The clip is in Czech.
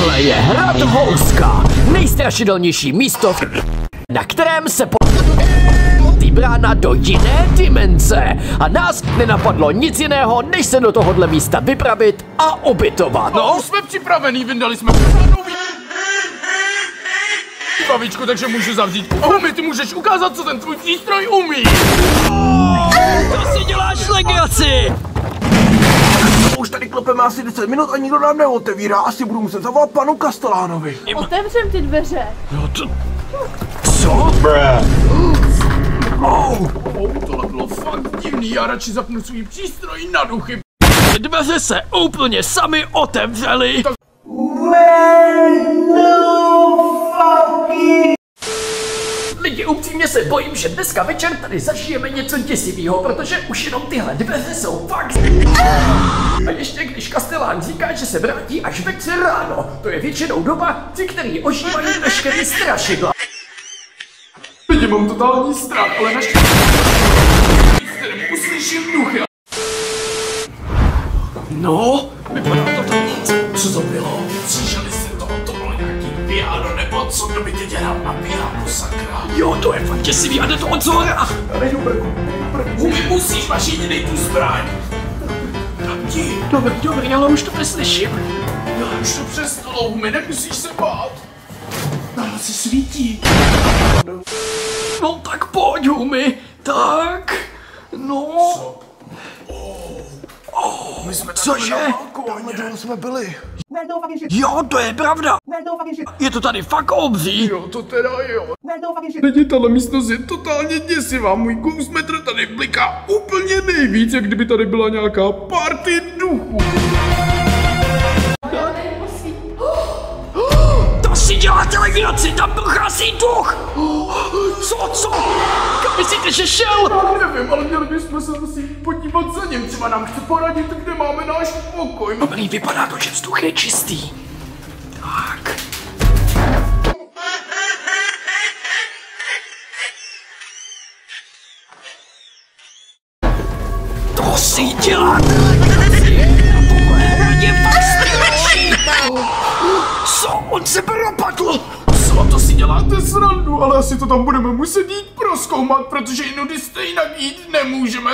Tohle je hrad Houska, nejstrašidelnější místo, na kterém se brána do jiné dimenze. A nás nenapadlo nic jiného, než se do tohohle místa vypravit a ubytovat. No, jsme připravení, vyndali jsme pořádnou babičku, takže můžu zavřít. Ty můžeš ukázat, co ten tvůj přístroj umí. To si děláš legraci! Už tady klepeme asi 10 minut a nikdo nám neotevírá. Asi budu muset zavolat panu Kastelánovi. Otevřem ty dveře. No to... Co? Tohle bylo fakt divný, já radši zapnu svůj přístroj na duchy. Dveře se úplně sami otevřely. Lidi, upřímně se bojím, že dneska večer tady zažijeme něco děsivého, protože už jenom tyhle dveře jsou fakt... A ještě když Kastelán říká, že se vrátí až večer ráno, to je většinou doba, při který ožívají veškerý strašidla. Lidi, mám totální strach, ale naštěstí uslyším duchy. No, vypadá to tam. Co to bylo? Slyšeli jste to bylo nějaký piano, nebo co, kdo by tě dělal na piano, sakra? Jo, to je fakt děsivý a jde to od zhora. Humi, musíš mašíně, dej tu zbraň. Dobrý, ale už to neslyším. No, už to přestalo, Humi, nemusíš se bát. Tam se svítí. No tak pojď, Humi. Tak, no. My jsme Cože? Tam jsme byli. Jo, to je pravda. Je to tady fakt obří. Jo, to teda jo. Lidi, tahle místnost je totálně děsivá. Můj Ghostmetr tady bliká úplně nejvíc, jak kdyby tady byla nějaká party duchů. To si děláte legraci, tam prochází duch. Co? Kam myslíte, že šel? Já nevím, ale měli bychom se asi podívat za ním. Třeba nám chce poradit, kde máme náš pokoj. Dobrý, vypadá to, že vzduch je čistý. Tak. To si děláte legraci. A tohle je fakt strašný. Co? On se propadl. Co, to si děláte srandu, ale asi to tam budeme muset jít prozkoumat, protože jinudy stejně jít nemůžeme.